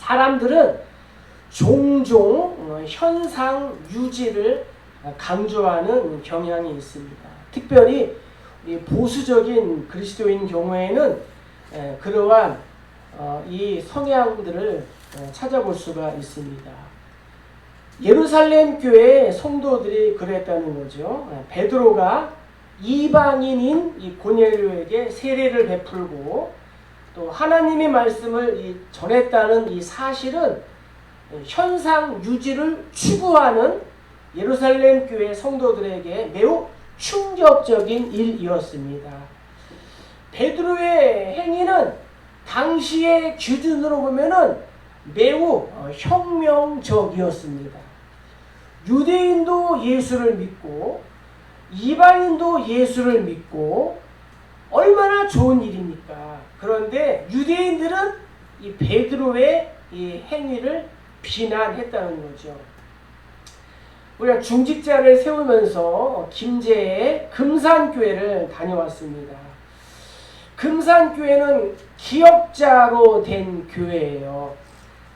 사람들은 종종 현상 유지를 강조하는 경향이 있습니다. 특별히 보수적인 그리스도인 경우에는 그러한 이 성향들을 찾아볼 수가 있습니다. 예루살렘 교회의 성도들이 그랬다는 거죠. 베드로가 이방인인 이 고넬료에게 세례를 베풀고 또 하나님의 말씀을 전했다는 이 사실은 현상 유지를 추구하는 예루살렘 교회 성도들에게 매우 충격적인 일이었습니다. 베드로의 행위는 당시의 기준으로 보면은 매우 혁명적이었습니다. 유대인도 예수를 믿고 이방인도 예수를 믿고 얼마나 좋은 일입니까? 그런데 유대인들은 이 베드로의 이 행위를 비난했다는 거죠. 우리가 중직자를 세우면서 김제의 금산교회를 다녀왔습니다. 금산교회는 기역자로 된 교회예요.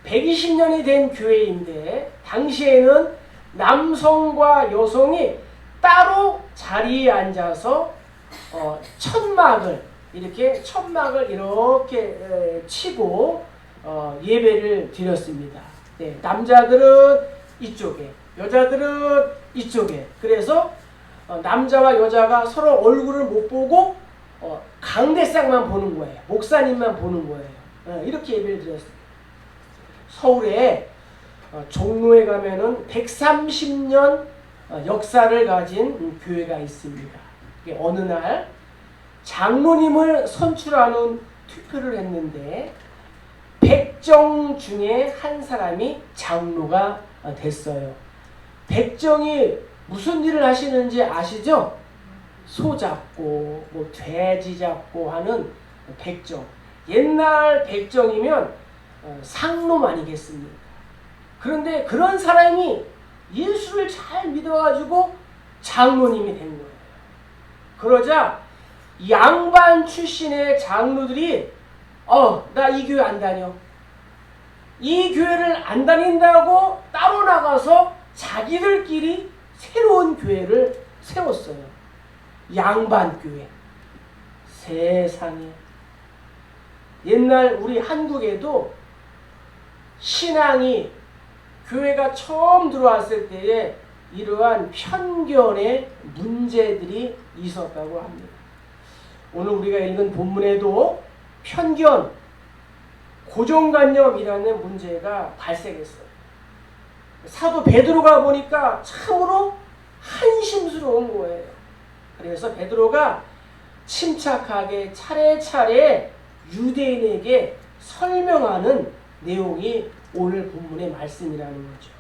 120년이 된 교회인데 당시에는 남성과 여성이 따로 자리에 앉아서 천막을 이렇게 치고 예배를 드렸습니다. 네, 남자들은 이쪽에, 여자들은 이쪽에. 그래서 남자와 여자가 서로 얼굴을 못 보고 강대상만 보는 거예요. 목사님만 보는 거예요. 이렇게 예배를 드렸습니다. 서울에 종로에 가면은 130년 역사를 가진 교회가 있습니다. 어느 날 장로님을 선출하는 투표를 했는데 100정 중에 한 사람이 장로가 됐어요. 100정이 무슨 일을 하시는지 아시죠? 소 잡고 돼지 잡고 하는 100정. 옛날 100정이면 상놈 아니겠습니까? 그런데 그런 사람이 예수를 잘 믿어가지고 장로님이 된 거예요. 그러자 양반 출신의 장로들이 나 이 교회 안 다녀. 이 교회를 안 다닌다고 따로 나가서 자기들끼리 새로운 교회를 세웠어요. 양반교회. 세상에. 옛날 우리 한국에도 신앙이 교회가 처음 들어왔을 때에 이러한 편견의 문제들이 있었다고 합니다. 오늘 우리가 읽은 본문에도 편견, 고정관념이라는 문제가 발생했어요. 사도 베드로가 보니까 참으로 한심스러운 거예요. 그래서 베드로가 침착하게 차례차례 유대인에게 설명하는 내용이 오늘 본문의 말씀이라는 거죠.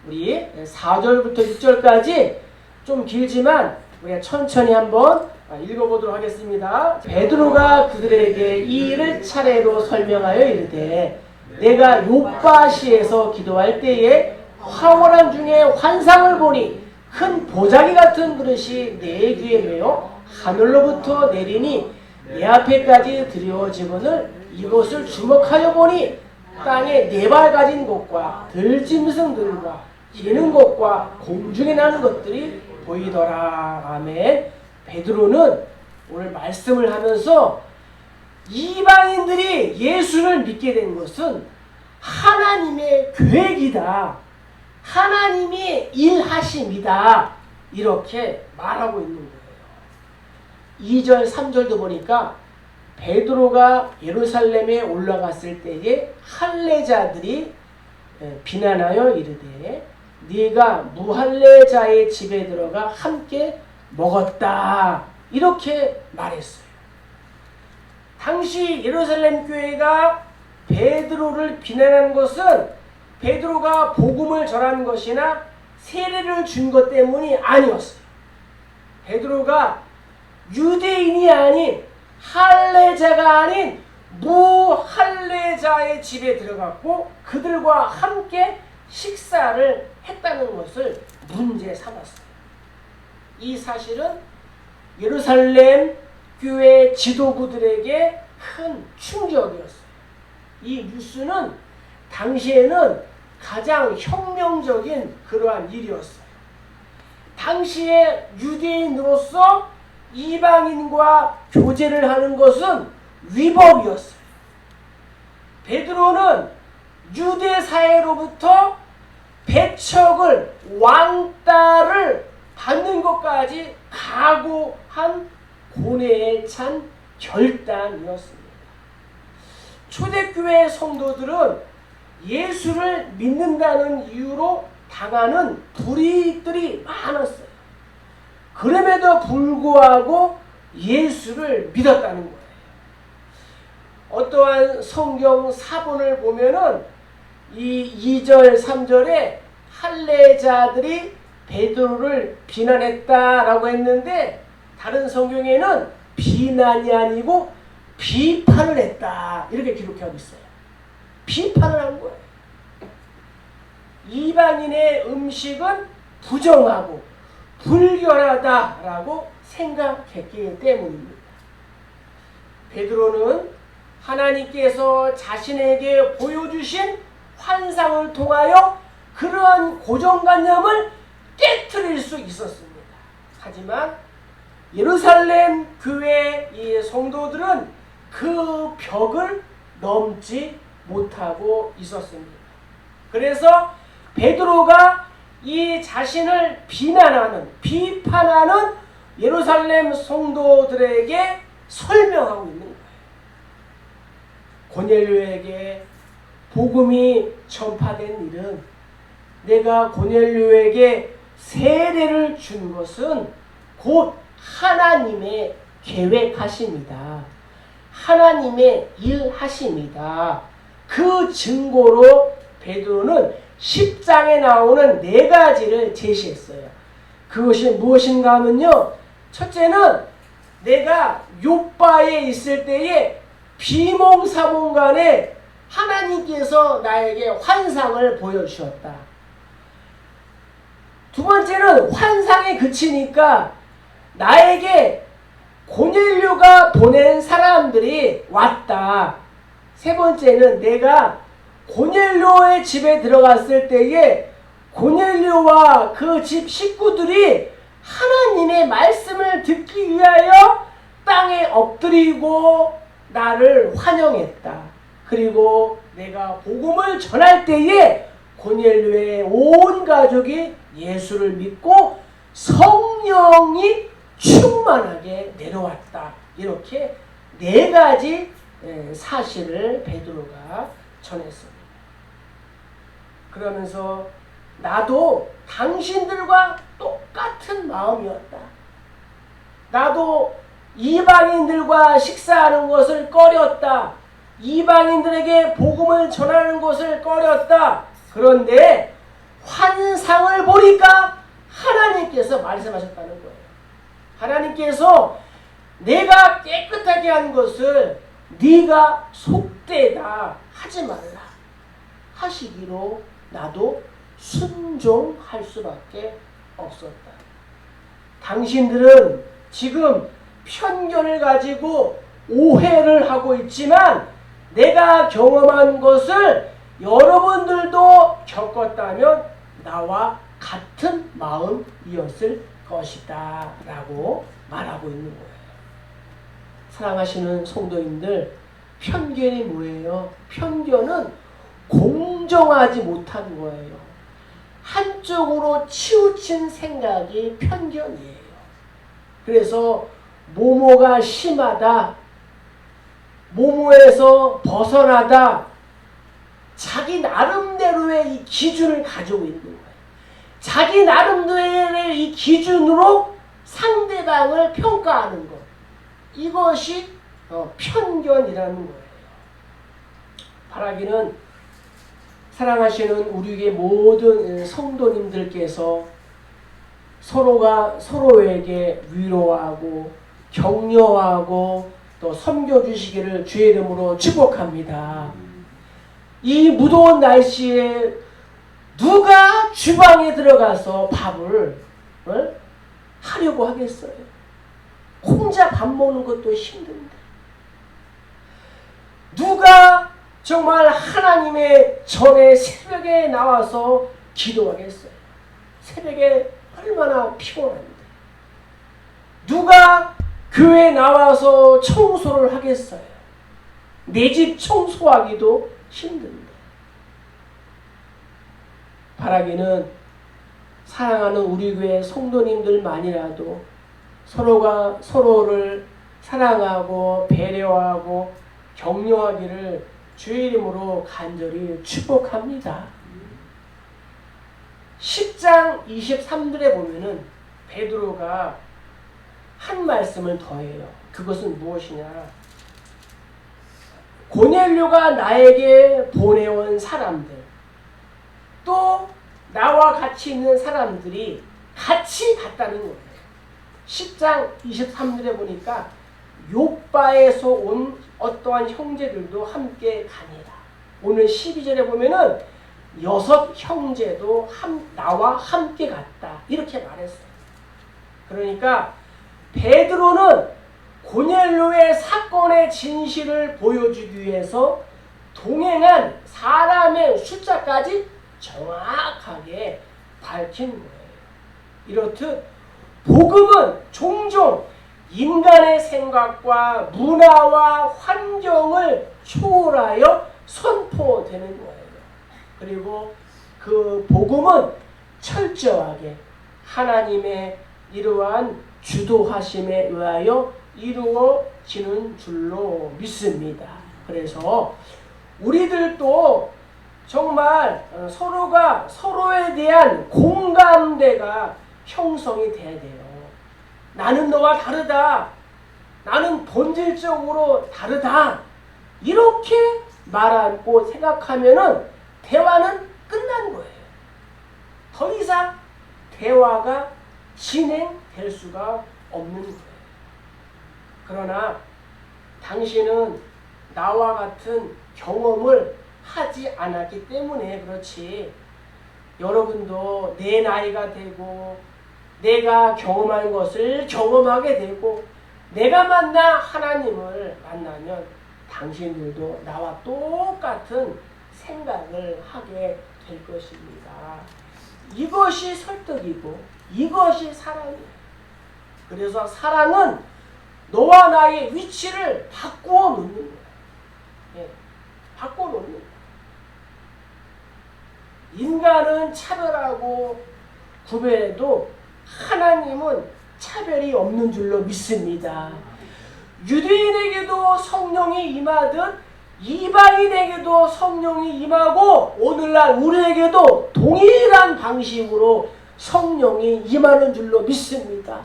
우리 4절부터 6절까지 좀 길지만 우리가 천천히 한번 읽어보도록 하겠습니다. 베드로가 그들에게 이 일을 차례로 설명하여 이르되 내가 요빠시에서 기도할 때에 황홀한 중에 환상을 보니 큰 보자기 같은 그릇이 내 귀에 매어 하늘로부터 내리니 내 앞에까지 드리워지거늘 이것을 주목하여 보니 땅에 네 발 가진 것과 들짐승들과 기는 것과 공중에 나는 것들이 보이더라. 아멘. 베드로는 오늘 말씀을 하면서 이방인들이 예수를 믿게 된 것은 하나님의 계획이다. 하나님의 일하심이다. 이렇게 말하고 있는 거예요. 2절, 3절도 보니까 베드로가 예루살렘에 올라갔을 때에 할례자들이 비난하여 이르되 네가 무할례자의 집에 들어가 함께 먹었다. 이렇게 말했어요. 당시 예루살렘 교회가 베드로를 비난한 것은 베드로가 복음을 전한 것이나 세례를 준 것 때문이 아니었어요. 베드로가 유대인이 아닌 할례자가 아닌 무할례자의 집에 들어갔고 그들과 함께 식사를 했다는 것을 문제 삼았어요. 이 사실은 예루살렘 교회 지도부들에게 큰 충격이었어요. 이 뉴스는 당시에는 가장 혁명적인 그러한 일이었어요. 당시에 유대인으로서 이방인과 교제를 하는 것은 위법이었어요. 베드로는 유대 사회로부터 배척을, 왕따를 받는 것까지 각오한 고뇌에 찬 결단이었습니다. 초대교회 성도들은 예수를 믿는다는 이유로 당하는 불이익들이 많았어요. 그럼에도 불구하고 예수를 믿었다는 거예요. 어떠한 성경 사본을 보면은 이 2절, 3절에 할례자들이 베드로를 비난했다라고 했는데 다른 성경에는 비난이 아니고 비판을 했다 이렇게 기록하고 있어요. 비판을 한 거예요. 이방인의 음식은 부정하고 불결하다라고 생각했기 때문입니다. 베드로는 하나님께서 자신에게 보여주신 환상을 통하여 그러한 고정관념을 깨트릴 수 있었습니다. 하지만 예루살렘 교회 이 성도들은 그 벽을 넘지 못하고 있었습니다. 그래서 베드로가 이 자신을 비난하는, 비판하는 예루살렘 성도들에게 설명하고 있는 거예요. 고넬료에게 복음이 전파된 일은, 내가 고넬료에게 세례를 준 것은 곧 하나님의 계획하심이다. 하나님의 일하심이다. 그 증거로 베드로는 10장에 나오는 4가지를 제시했어요. 그것이 무엇인가 하면요. 첫째는 내가 욥바에 있을 때에 비몽사몽간에 하나님께서 나에게 환상을 보여주셨다. 두 번째는 환상에 그치니까 나에게 고넬료가 보낸 사람들이 왔다. 세 번째는 내가 고넬료의 집에 들어갔을 때에 고넬료와 그 집 식구들이 하나님의 말씀을 듣기 위하여 땅에 엎드리고 나를 환영했다. 그리고 내가 복음을 전할 때에 고넬료의 온 가족이 예수를 믿고 성령이 충만하게 내려왔다. 이렇게 4가지 사실을 베드로가 전했습니다. 그러면서 나도 당신들과 똑같은 마음이었다. 나도 이방인들과 식사하는 것을 꺼렸다. 이방인들에게 복음을 전하는 것을 꺼렸다. 그런데 환상을 보니까 하나님께서 말씀하셨다는 거예요. 하나님께서 내가 깨끗하게 한 것을 네가 속되다 하지 말라 하시기로 나도 순종할 수밖에 없었다. 당신들은 지금 편견을 가지고 오해를 하고 있지만 내가 경험한 것을 여러분들도 겪었다면 나와 같은 마음이었을 것이다 라고 말하고 있는 거예요. 사랑하시는 성도님들, 편견이 뭐예요? 편견은 공정하지 못한 거예요. 한쪽으로 치우친 생각이 편견이에요. 그래서 모모가 심하다, 모모에서 벗어나다, 자기 나름대로의 이 기준을 가지고 있는 거예요. 자기 나름대로의 이 기준으로 상대방을 평가하는 것. 이것이 편견이라는 거예요. 바라기는 사랑하시는 우리의 모든 성도님들께서 서로가 서로에게 위로하고 격려하고 또 섬겨주시기를 주의 이름으로 축복합니다. 이 무더운 날씨에 누가 주방에 들어가서 밥을 하려고 하겠어요? 혼자 밥 먹는 것도 힘든데 누가 정말 하나님의 전에 새벽에 나와서 기도하겠어요. 새벽에 얼마나 피곤한데. 누가 교회에 나와서 청소를 하겠어요. 내 집 청소하기도 힘든데. 바라기는 사랑하는 우리 교회 성도님들만이라도 서로가 서로를 사랑하고 배려하고 격려하기를 주의 이름으로 간절히 축복합니다. 10장 23절에 보면은 베드로가 한 말씀을 더해요. 그것은 무엇이냐? 고넬료가 나에게 보내온 사람들, 또 나와 같이 있는 사람들이 같이 갔다는 거예요. 10장 23절에 보니까 욥바에서 온 어떠한 형제들도 함께 가니라. 오늘 12절에 보면은 6 형제도 나와 함께 갔다. 이렇게 말했어요. 그러니까 베드로는 고넬료의 사건의 진실을 보여주기 위해서 동행한 사람의 숫자까지 정확하게 밝힌 거예요. 이렇듯 복음은 종종 인간의 생각과 문화와 환경을 초월하여 선포되는 거예요. 그리고 그 복음은 철저하게 하나님의 이러한 주도하심에 의하여 이루어지는 줄로 믿습니다. 그래서 우리들도 정말 서로가 서로에 대한 공감대가 형성이 돼야 돼요. 나는 너와 다르다. 나는 본질적으로 다르다. 이렇게 말하고 생각하면은 대화는 끝난 거예요. 더 이상 대화가 진행될 수가 없는 거예요. 그러나 당신은 나와 같은 경험을 하지 않았기 때문에 그렇지. 여러분도 내 나이가 되고 내가 경험한 것을 경험하게 되고 내가 만나 하나님을 만나면 당신들도 나와 똑같은 생각을 하게 될 것입니다. 이것이 설득이고 이것이 사랑이에요. 그래서 사랑은 너와 나의 위치를 바꾸어 놓는 거예요. 예, 바꾸어 놓는 거예요. 인간은 차별하고 구별해도 하나님은 차별이 없는 줄로 믿습니다. 유대인에게도 성령이 임하듯 이방인에게도 성령이 임하고 오늘날 우리에게도 동일한 방식으로 성령이 임하는 줄로 믿습니다.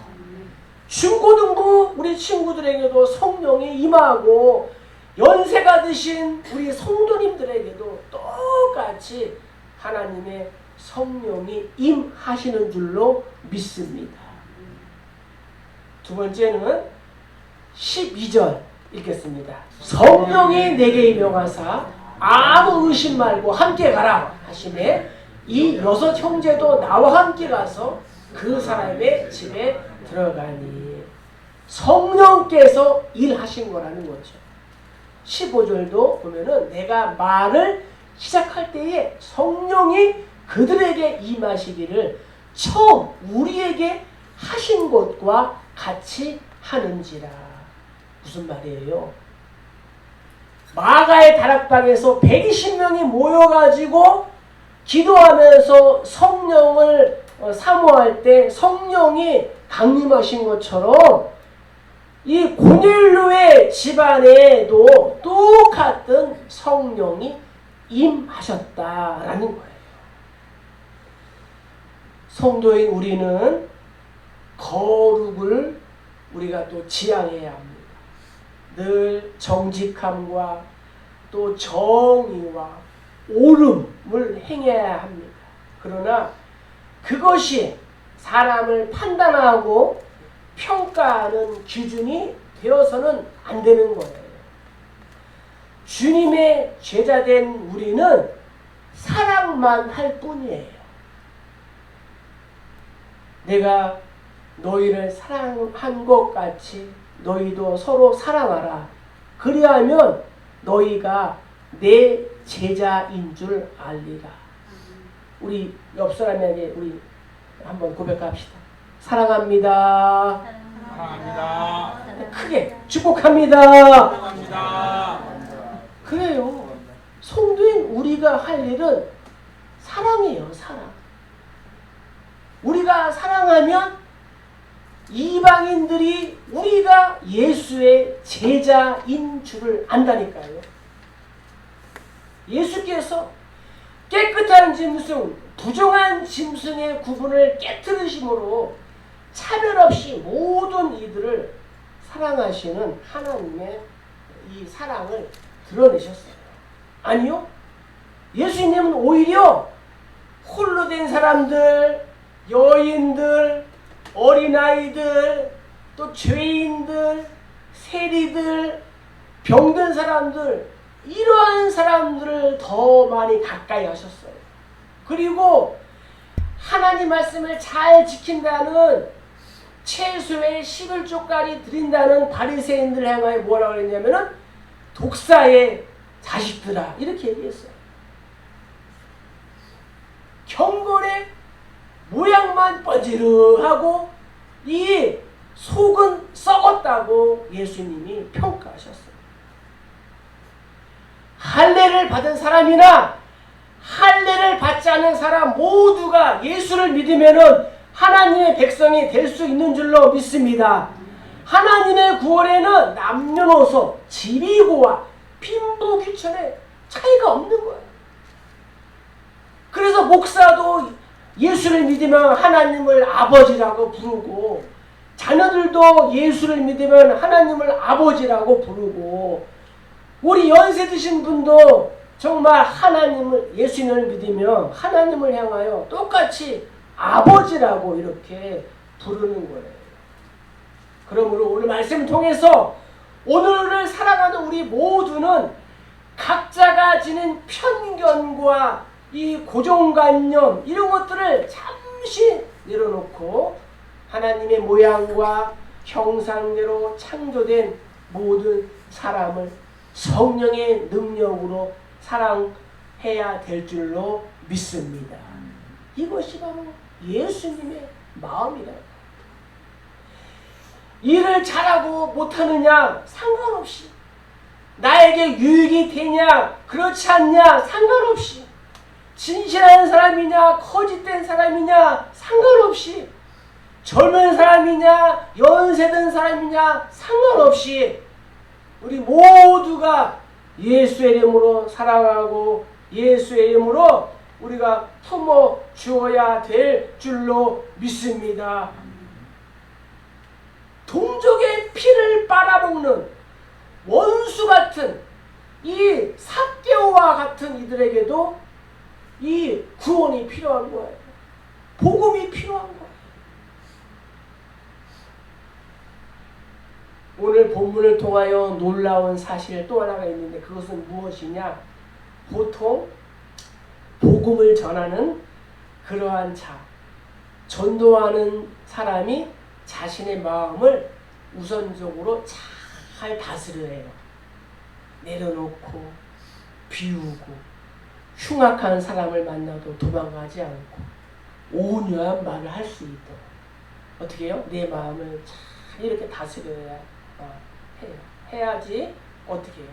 중고등부 우리 친구들에게도 성령이 임하고 연세가 드신 우리 성도님들에게도 똑같이 하나님의 성령이 임하시는 줄로 믿습니다. 두 번째는 12절 읽겠습니다. 성령이 내게 임명하사 아무 의심 말고 함께 가라 하시매 이 6 형제도 나와 함께 가서 그 사람의 집에 들어가니 성령께서 일하신 거라는 거죠. 15절도 보면은 내가 말을 시작할 때에 성령이 그들에게 임하시기를 처음 우리에게 하신 것과 같이 하는지라. 무슨 말이에요? 마가의 다락방에서 120명이 모여가지고 기도하면서 성령을 사모할 때 성령이 강림하신 것처럼 이 고넬료의 집안에도 똑같은 성령이 임하셨다라는 거예요. 성도인 우리는 거룩을 우리가 또 지향해야 합니다. 늘 정직함과 또 정의와 옳음을 행해야 합니다. 그러나 그것이 사람을 판단하고 평가하는 기준이 되어서는 안 되는 거예요. 주님의 제자된 우리는 사랑만 할 뿐이에요. 내가 너희를 사랑한 것 같이 너희도 서로 사랑하라. 그리하면 너희가 내 제자인 줄 알리라. 우리 옆 사람에게 우리 한번 고백합시다. 사랑합니다. 사랑합니다. 크게 축복합니다. 사랑합니다. 그래요. 성도인 우리가 할 일은 사랑이에요. 사랑. 우리가 사랑하면 이방인들이 우리가 예수의 제자인 줄을 안다니까요. 예수께서 깨끗한 짐승, 부정한 짐승의 구분을 깨뜨리심으로 차별 없이 모든 이들을 사랑하시는 하나님의 이 사랑을 드러내셨어요. 아니요. 예수님은 오히려 홀로 된 사람들, 여인들, 어린아이들, 또 죄인들, 세리들, 병든 사람들, 이러한 사람들을 더 많이 가까이 하셨어요. 그리고 하나님 말씀을 잘 지킨다는 최소의 11조까지 드린다는 바리새인들을 향하여 뭐라고 했냐면은 독사의 자식들아 이렇게 얘기했어요. 경건의 모양만 뻔지르하고 이 속은 썩었다고 예수님이 평가하셨어요. 할례를 받은 사람이나 할례를 받지 않은 사람 모두가 예수를 믿으면은 하나님의 백성이 될 수 있는 줄로 믿습니다. 하나님의 구원에는 남녀노소, 지리고와 빈부귀천에 차이가 없는 거예요. 그래서 목사도 예수를 믿으면 하나님을 아버지라고 부르고, 자녀들도 예수를 믿으면 하나님을 아버지라고 부르고, 우리 연세 드신 분도 정말 하나님을, 예수님을 믿으면 하나님을 향하여 똑같이 아버지라고 이렇게 부르는 거예요. 그러므로 오늘 말씀을 통해서 오늘을 살아가는 우리 모두는 각자가 지닌 편견과 이 고정관념 이런 것들을 잠시 내려놓고 하나님의 모양과 형상대로 창조된 모든 사람을 성령의 능력으로 사랑해야 될 줄로 믿습니다. 이것이 바로 예수님의 마음이다. 일을 잘하고 못하느냐 상관없이, 나에게 유익이 되냐 그렇지 않냐 상관없이, 진실한 사람이냐 거짓된 사람이냐 상관없이, 젊은 사람이냐 연세든 사람이냐 상관없이 우리 모두가 예수의 이름으로 사랑하고 예수의 이름으로 우리가 품어 주어야 될 줄로 믿습니다. 동족의 피를 빨아먹는 원수 같은 이 삭개오와 같은 이들에게도 이 구원이 필요한 거예요. 복음이 필요한 거예요. 오늘 본문을 통하여 놀라운 사실 또 하나가 있는데 그것은 무엇이냐? 보통 복음을 전하는 그러한 자, 전도하는 사람이 자신의 마음을 우선적으로 잘 다스려야 해요. 내려놓고 비우고 흉악한 사람을 만나도 도망가지 않고 온유한 말을 할 수 있도록 어떻게 해요? 내 마음을 잘 이렇게 다스려야 해요. 해야지 어떻게 해요?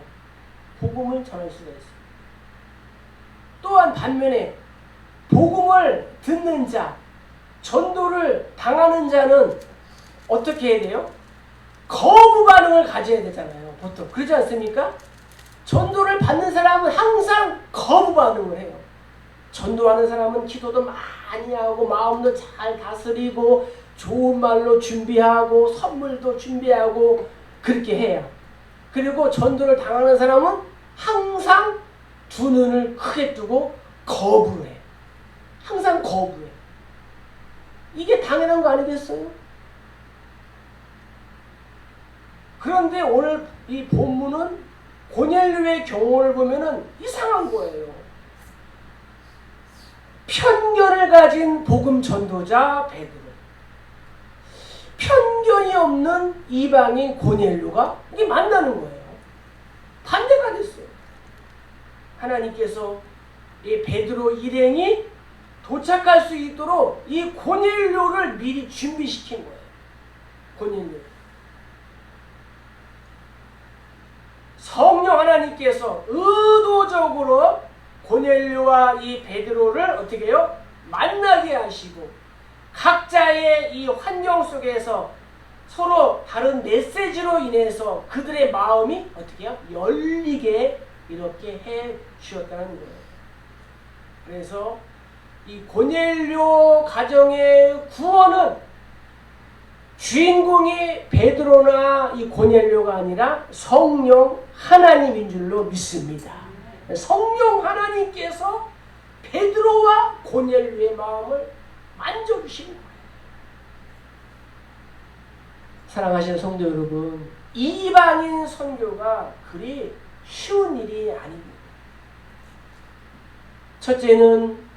복음을 전할 수가 있어요. 또한 반면에 복음을 듣는 자, 전도를 당하는 자는 어떻게 해야 돼요? 거부 반응을 가져야 되잖아요. 보통 그러지 않습니까? 전도를 받는 사람은 항상 거부 반응을 해요. 전도하는 사람은 기도도 많이 하고 마음도 잘 다스리고 좋은 말로 준비하고 선물도 준비하고 그렇게 해요. 그리고 전도를 당하는 사람은 항상 두 눈을 크게 뜨고 거부해. 항상 거부해. 이게 당연한 거 아니겠어요? 그런데 오늘 이 본문은 고넬료의 경우를 보면은 이상한 거예요. 편견을 가진 복음 전도자 베드로, 편견이 없는 이방인 고넬료가 이게 만나는 거예요. 반대가 됐어요. 하나님께서 이 베드로 일행이 도착할 수 있도록 이 고넬료를 미리 준비시킨 거예요. 고넬료. 성령 하나님께서 의도적으로 고넬료와 이 베드로를 어떻게 해요? 만나게 하시고 각자의 이 환경 속에서 서로 다른 메시지로 인해서 그들의 마음이 어떻게 해요? 열리게 이렇게 해 주셨다는 거예요. 그래서 이 고넬료 가정의 구원은 주인공이 베드로나 이 고넬료가 아니라 성령 하나님인 줄로 믿습니다. 성령 하나님께서 베드로와 고넬료의 마음을 만져주시는 거예요. 사랑하시는 성도 여러분, 이방인 선교가 그리 쉬운 일이 아닙니다. 첫째는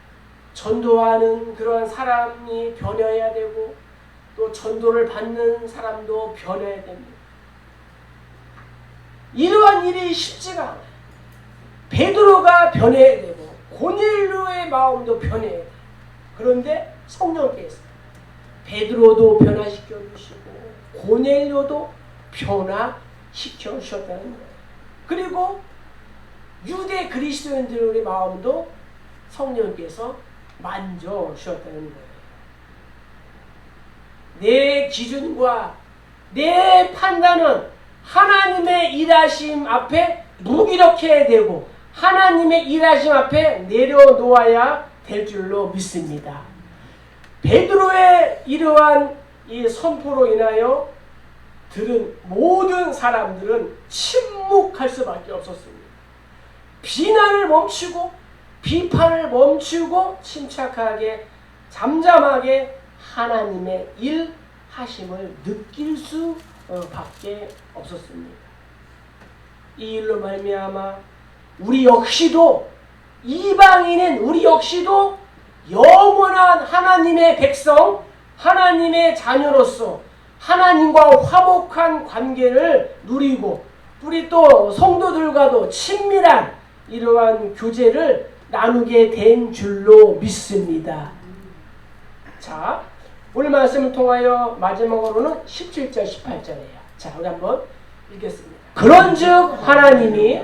전도하는 그러한 사람이 변해야 되고 또 전도를 받는 사람도 변해야 됩니다. 이러한 일이 쉽지가 않아요. 베드로가 변해야 되고 고넬료의 마음도 변해야 돼요. 그런데 성령께서 베드로도 변화시켜 주시고 고넬료도 변화시켜 주셨다는 거예요. 그리고 유대 그리스도인들의 마음도 성령께서 만져 주셨다는 거예요. 내 기준과 내 판단은 하나님의 일하심 앞에 무기력해야 되고 하나님의 일하심 앞에 내려놓아야 될 줄로 믿습니다. 베드로의 이러한 이 선포로 인하여 들은 모든 사람들은 침묵할 수밖에 없었습니다. 비난을 멈추고 비판을 멈추고 침착하게 잠잠하게 하나님의 일하심을 느낄 수밖에 없었습니다. 이 일로 말미암아 우리 역시도 이방인인 우리 역시도 영원한 하나님의 백성, 하나님의 자녀로서 하나님과 화목한 관계를 누리고 우리 또 성도들과도 친밀한 이러한 교제를 나누게 된 줄로 믿습니다. 자, 오늘 말씀을 통하여 마지막으로는 17절, 18절이에요. 자, 우리 한번 읽겠습니다. 그런즉 하나님이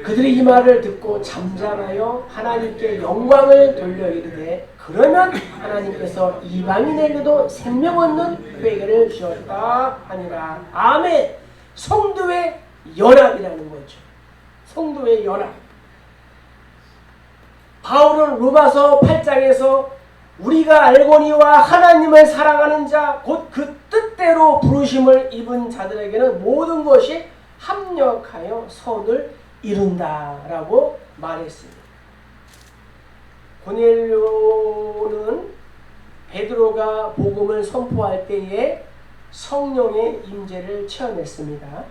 그들이 이 말을 듣고 잠잠하여 하나님께 영광을 돌려 이르되 그러면 하나님께서 이방인에게도 생명 얻는 회개를 주었다 하니라. 아멘. 성도의 연합이라는 거죠. 성도의 연합. 바울은 로마서 8장에서 우리가 알거니와 하나님을 사랑하는 자 곧 그 뜻대로 부르심을 입은 자들에게는 모든 것이 합력하여 선을 이룬다라고 말했습니다. 고넬료는 베드로가 복음을 선포할 때에 성령의 임재를 체험했습니다.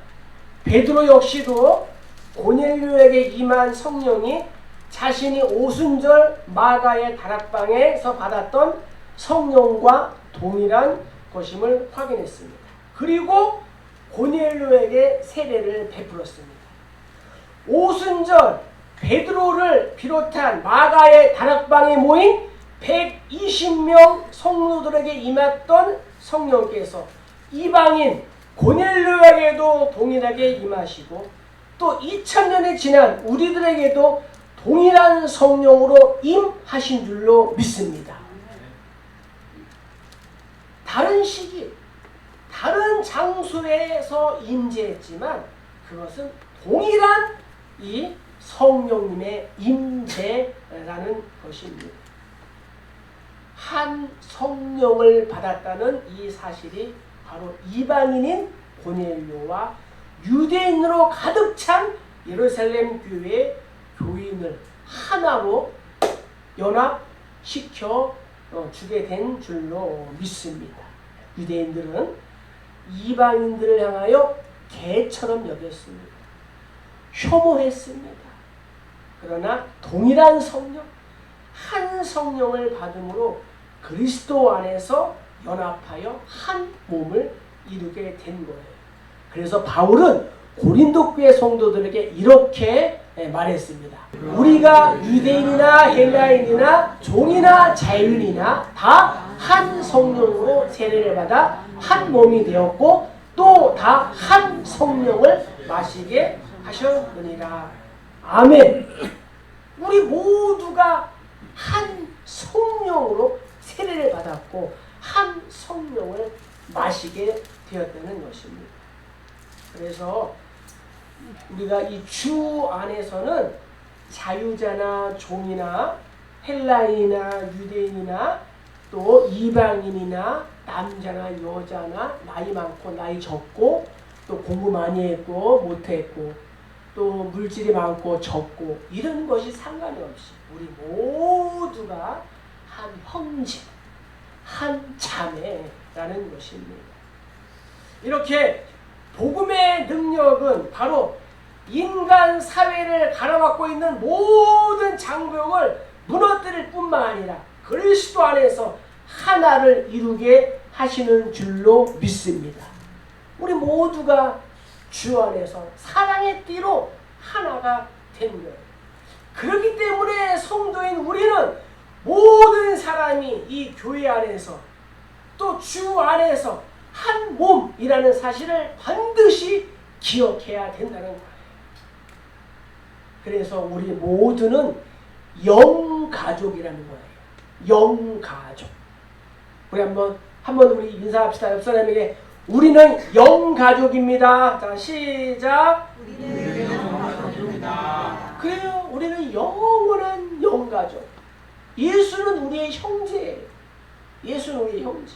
베드로 역시도 고넬료에게 임한 성령이 자신이 오순절 마가의 다락방에서 받았던 성령과 동일한 것임을 확인했습니다. 그리고 고넬료에게 세례를 베풀었습니다. 오순절 베드로를 비롯한 마가의 다락방에 모인 120명 성도들에게 임했던 성령께서 이방인 고넬료에게도 동일하게 임하시고 또 2000년이 지난 우리들에게도 동일한 성령으로 임하신 줄로 믿습니다. 다른 시기, 다른 장소에서 임재했지만 그것은 동일한 이 성령님의 임재라는 것입니다. 한 성령을 받았다는 이 사실이 바로 이방인인 고넬료와 유대인으로 가득 찬 예루살렘 교회의 교인을 하나로 연합시켜 주게 된 줄로 믿습니다. 유대인들은 이방인들을 향하여 개처럼 여겼습니다. 혐오했습니다. 그러나 동일한 성령, 한 성령을 받음으로 그리스도 안에서 연합하여 한 몸을 이루게 된 거예요. 그래서 바울은 고린도 교회 성도들에게 이렇게 말했습니다. 우리가 유대인이나 헬라인이나 종이나 자유인이나 다 한 성령으로 세례를 받아 한 몸이 되었고 또 다 한 성령을 마시게 하셨느니라. 아멘. 우리 모두가 한 성령으로 세례를 받았고 한 성령을 마시게 되었다는 것입니다. 그래서 우리가 이 주 안에서는 자유자나 종이나 헬라인이나 유대인이나 또 이방인이나 남자나 여자나 나이 많고 나이 적고 또 공부 많이 했고 못했고 또 물질이 많고 적고 이런 것이 상관이 없이 우리 모두가 한 형제, 한 자매라는 것입니다. 이렇게 복음의 능력은 바로 인간 사회를 가로막고 있는 모든 장벽을 무너뜨릴 뿐만 아니라 그리스도 안에서 하나를 이루게 하시는 줄로 믿습니다. 우리 모두가 주 안에서 사랑의 띠로 하나가 된 거예요. 그렇기 때문에 성도인 우리는 모든 사람이 이 교회 안에서 또 주 안에서 한 몸이라는 사실을 반드시 기억해야 된다는 거예요. 그래서 우리 모두는 영가족이라는 거예요. 영가족. 우리 한번 우리 인사합시다. 옆 사람에게 우리는 영가족입니다. 자, 시작. 우리는 영가족입니다. 그래요. 우리는 영원한 영가족. 예수는 우리의 형제예요. 예수는 우리의 형제.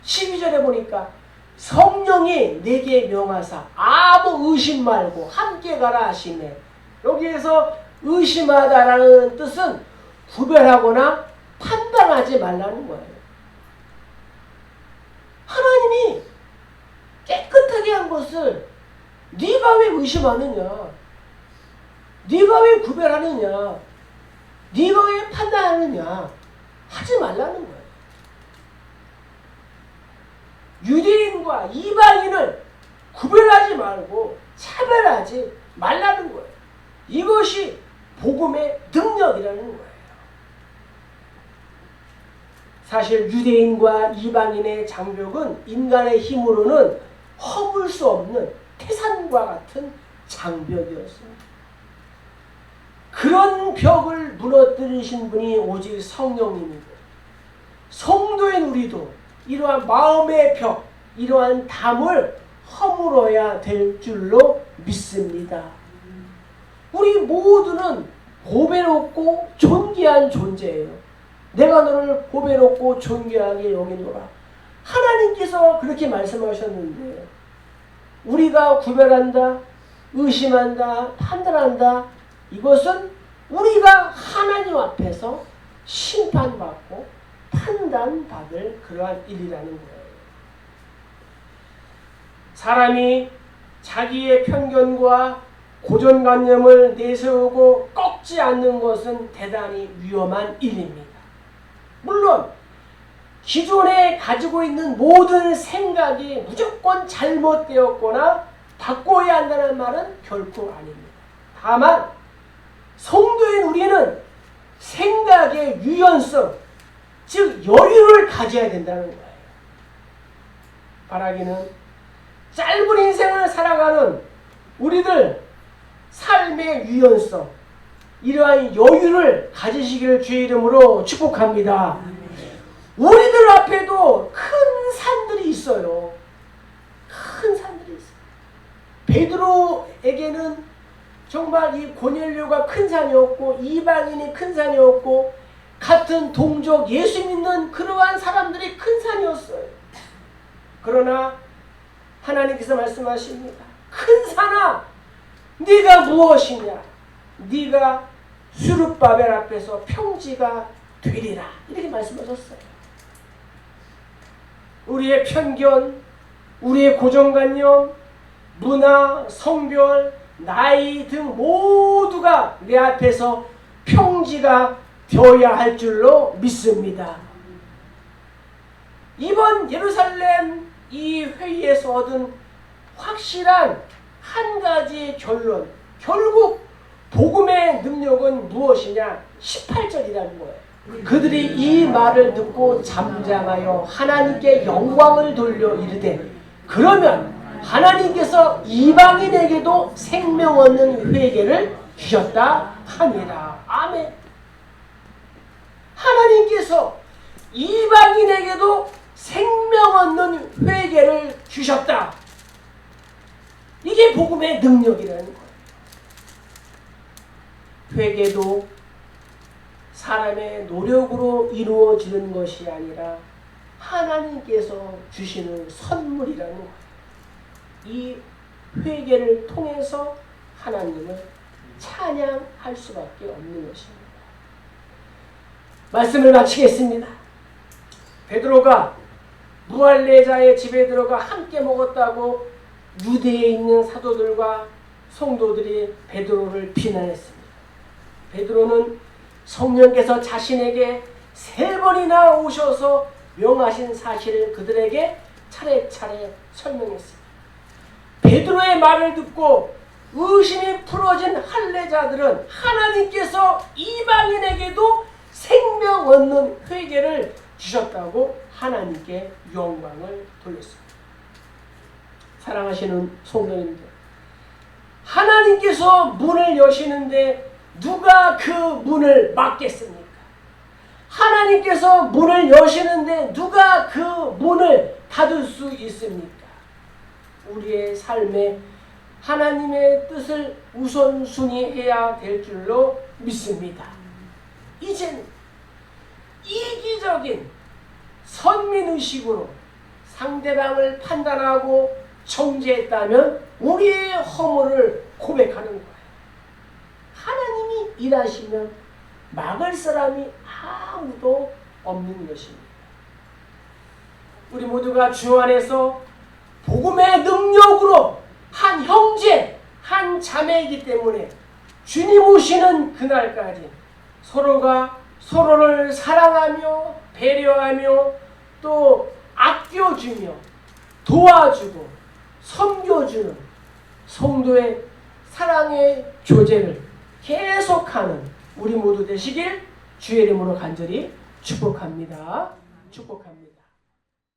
12절에 보니까 성령이 내게 명하사 아무 의심 말고 함께 가라 하시네. 여기에서 의심하다라는 뜻은 구별하거나 판단하지 말라는 거예요. 하나님이 깨끗하게 한 것을 네가 왜 의심하느냐? 네가 왜 구별하느냐? 네가 왜 판단하느냐? 하지 말라는 거예요. 유대인과 이방인을 구별하지 말고 차별하지 말라는 거예요. 이것이 복음의 능력이라는 거예요. 사실 유대인과 이방인의 장벽은 인간의 힘으로는 허물 수 없는 태산과 같은 장벽이었습니다. 그런 벽을 무너뜨리신 분이 오직 성령님이고 성도인 우리도 이러한 마음의 벽, 이러한 담을 허물어야 될 줄로 믿습니다. 우리 모두는 보배롭고 존귀한 존재예요. 내가 너를 보배롭고 존귀하게 여기노라. 하나님께서 그렇게 말씀하셨는데 우리가 구별한다, 의심한다, 판단한다. 이것은 우리가 하나님 앞에서 심판받고 판단받을 그러한 일이라는 거예요. 사람이 자기의 편견과 고정관념을 내세우고 꺾지 않는 것은 대단히 위험한 일입니다. 물론 기존에 가지고 있는 모든 생각이 무조건 잘못되었거나 바꿔야 한다는 말은 결코 아닙니다. 다만 성도인 우리는 생각의 유연성, 즉 여유를 가져야 된다는 거예요. 바라기는 짧은 인생을 살아가는 우리들 삶의 유연성, 이러한 여유를 가지시기를 주의 이름으로 축복합니다. 우리들 앞에도 큰 산들이 있어요. 큰 산들이 있어요. 베드로에게는 정말 이 고넬료가 큰 산이었고 이방인이 큰 산이었고 같은 동족 예수 믿는 그러한 사람들이 큰 산이었어요. 그러나 하나님께서 말씀하십니다. 큰 산아, 네가 무엇이냐? 네가 수르바벨 앞에서 평지가 되리라. 이렇게 말씀하셨어요. 우리의 편견, 우리의 고정관념, 문화, 성별, 나이 등 모두가 내 앞에서 평지가 되어야 할 줄로 믿습니다. 이번 예루살렘 이 회의에서 얻은 확실한 한 가지 결론, 결국 복음의 능력은 무엇이냐? 18절이라는 거예요. 그들이 이 말을 듣고 잠잠하여 하나님께 영광을 돌려 이르되, 그러면 하나님께서 이방인에게도 생명 얻는 회개를 주셨다 하니라. 아멘. 하나님께서 이방인에게도 생명 얻는 회개를 주셨다. 이게 복음의 능력이라는 거예요. 회개도 사람의 노력으로 이루어지는 것이 아니라 하나님께서 주시는 선물이라는 거예요. 이 회개를 통해서 하나님을 찬양할 수밖에 없는 것입니다. 말씀을 마치겠습니다. 베드로가 무할례자의 집에 들어가 함께 먹었다고 유대에 있는 사도들과 성도들이 베드로를 비난했습니다. 베드로는 성령께서 자신에게 3번이나 오셔서 명하신 사실을 그들에게 차례차례 설명했습니다. 베드로의 말을 듣고 의심이 풀어진 할례자들은 하나님께서 이방인에게도 생명 얻는 회개를 주셨다고 하나님께 영광을 돌렸습니다. 사랑하시는 성도님들, 하나님께서 문을 여시는데 누가 그 문을 막겠습니까? 하나님께서 문을 여시는데 누가 그 문을 닫을 수 있습니까? 우리의 삶에 하나님의 뜻을 우선순위해야 될 줄로 믿습니다. 이제는 이기적인 선민의식으로 상대방을 판단하고 정죄했다면 우리의 허물을 고백하는 거예요. 하나님이 일하시면 막을 사람이 아무도 없는 것입니다. 우리 모두가 주 안에서 복음의 능력으로 한 형제, 한 자매이기 때문에 주님 오시는 그날까지 서로가 서로를 사랑하며 배려하며 또 아껴주며 도와주고 섬겨주는 성도의 사랑의 교제를 계속하는 우리 모두 되시길 주의 이름으로 간절히 축복합니다. 축복합니다.